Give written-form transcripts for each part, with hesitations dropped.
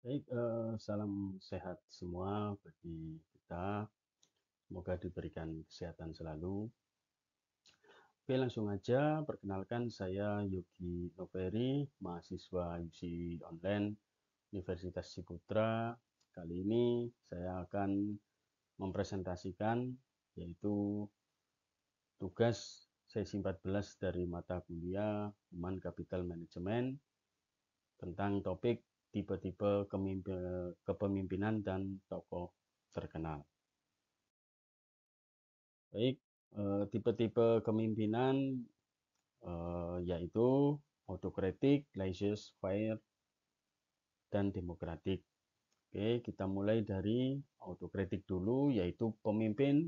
Baik, salam sehat semua bagi kita. Semoga diberikan kesehatan selalu. Oke, langsung aja. Perkenalkan, saya Yogi Noveri, mahasiswa UC Online Universitas Ciputra. Kali ini saya akan mempresentasikan yaitu tugas sesi 14 dari mata kuliah Human Capital Management tentang topik tipe-tipe kepemimpinan dan tokoh terkenal. Baik, tipe-tipe kepemimpinan yaitu autokratik, laissez-faire, dan demokratik. Oke, kita mulai dari autokratik dulu, yaitu pemimpin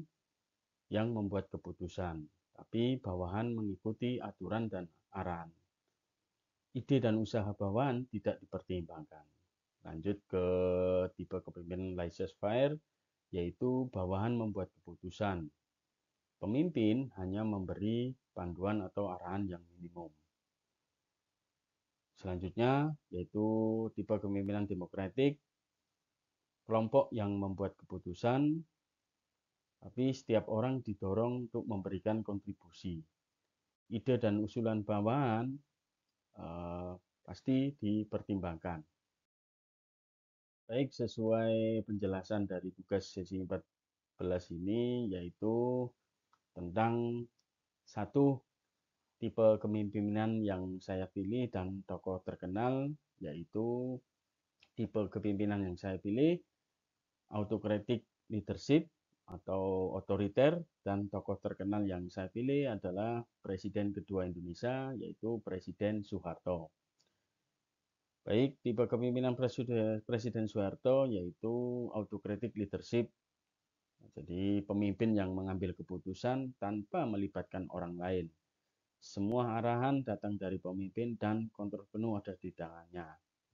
yang membuat keputusan, tapi bawahan mengikuti aturan dan arahan. Ide dan usaha bawahan tidak dipertimbangkan. Lanjut ke tipe kepemimpinan laissez-faire, yaitu bawahan membuat keputusan. Pemimpin hanya memberi panduan atau arahan yang minimum. Selanjutnya, yaitu tipe kepemimpinan demokratik, kelompok yang membuat keputusan, tapi setiap orang didorong untuk memberikan kontribusi. Ide dan usulan bawahan pasti dipertimbangkan. Baik, sesuai penjelasan dari tugas sesi 14 ini, yaitu tentang satu tipe kepemimpinan yang saya pilih dan tokoh terkenal, yaitu tipe kepemimpinan yang saya pilih autokratik leadership atau otoriter, dan tokoh terkenal yang saya pilih adalah Presiden kedua Indonesia, yaitu Presiden Soeharto. Baik, tipe kepemimpinan Presiden Soeharto yaitu autokratik leadership. Jadi pemimpin yang mengambil keputusan tanpa melibatkan orang lain. Semua arahan datang dari pemimpin dan kontrol penuh ada di tangannya.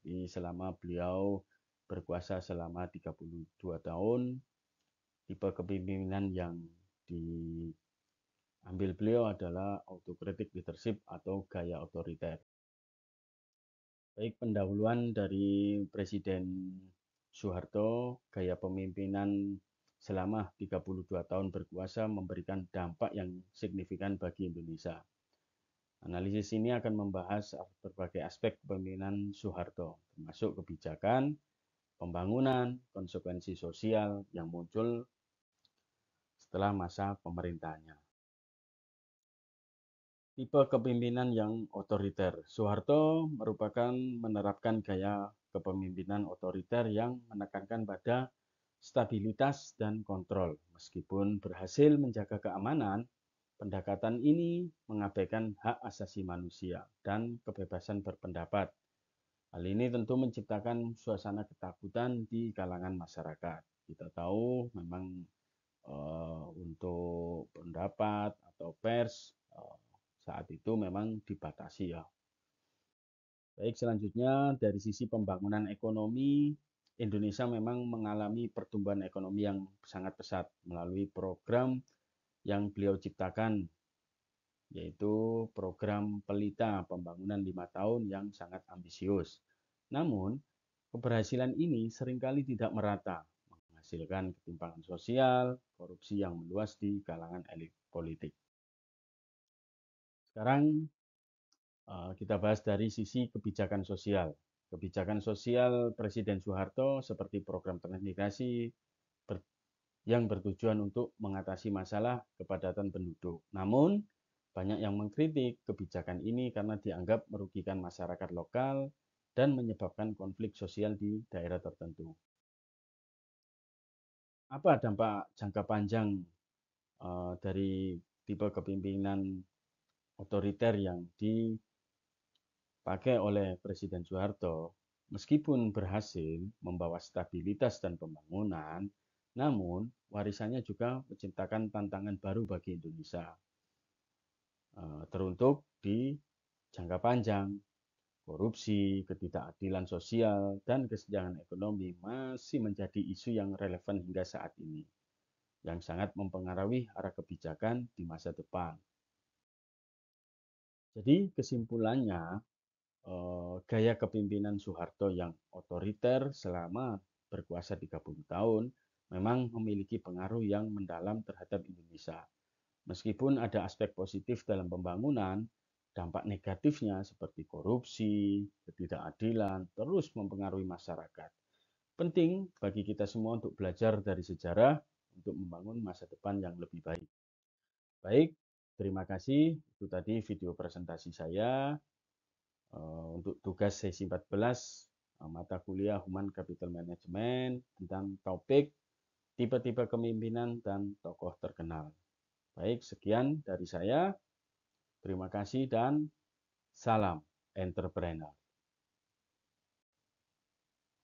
Jadi selama beliau berkuasa selama 32 tahun, tipe kepemimpinan yang diambil beliau adalah autokratik leadership atau gaya otoriter. Baik, pendahuluan dari Presiden Soeharto, gaya pemimpinan selama 32 tahun berkuasa memberikan dampak yang signifikan bagi Indonesia. Analisis ini akan membahas berbagai aspek kepemimpinan Soeharto, termasuk kebijakan, pembangunan, konsekuensi sosial yang muncul setelah masa pemerintahannya. Tipe kepemimpinan yang otoriter. Soeharto menerapkan gaya kepemimpinan otoriter yang menekankan pada stabilitas dan kontrol. Meskipun berhasil menjaga keamanan, pendekatan ini mengabaikan hak asasi manusia dan kebebasan berpendapat. Hal ini tentu menciptakan suasana ketakutan di kalangan masyarakat. Kita tahu memang untuk pendapat atau pers saat itu memang dibatasi ya. Baik, selanjutnya dari sisi pembangunan ekonomi, Indonesia memang mengalami pertumbuhan ekonomi yang sangat pesat melalui program yang beliau ciptakan, yaitu program Pelita Pembangunan 5 tahun yang sangat ambisius. Namun, keberhasilan ini seringkali tidak merata, menghasilkan ketimpangan sosial, korupsi yang meluas di kalangan elit politik. Sekarang kita bahas dari sisi kebijakan sosial. Kebijakan sosial Presiden Soeharto seperti program transmigrasi yang bertujuan untuk mengatasi masalah kepadatan penduduk. Namun, banyak yang mengkritik kebijakan ini karena dianggap merugikan masyarakat lokal dan menyebabkan konflik sosial di daerah tertentu. Apa dampak jangka panjang dari tipe kepemimpinan otoriter yang dipakai oleh Presiden Soeharto? Meskipun berhasil membawa stabilitas dan pembangunan, namun warisannya juga menciptakan tantangan baru bagi Indonesia, teruntuk di jangka panjang. Korupsi, ketidakadilan sosial, dan kesenjangan ekonomi masih menjadi isu yang relevan hingga saat ini, yang sangat mempengaruhi arah kebijakan di masa depan. Jadi kesimpulannya, gaya kepemimpinan Soeharto yang otoriter selama berkuasa 30 tahun memang memiliki pengaruh yang mendalam terhadap Indonesia. Meskipun ada aspek positif dalam pembangunan, dampak negatifnya seperti korupsi, ketidakadilan terus mempengaruhi masyarakat. Penting bagi kita semua untuk belajar dari sejarah untuk membangun masa depan yang lebih baik. Baik, terima kasih. Itu tadi video presentasi saya untuk tugas sesi 14 mata kuliah Human Capital Management tentang topik tipe-tipe kepemimpinan dan tokoh terkenal. Baik, sekian dari saya. Terima kasih dan salam entrepreneur.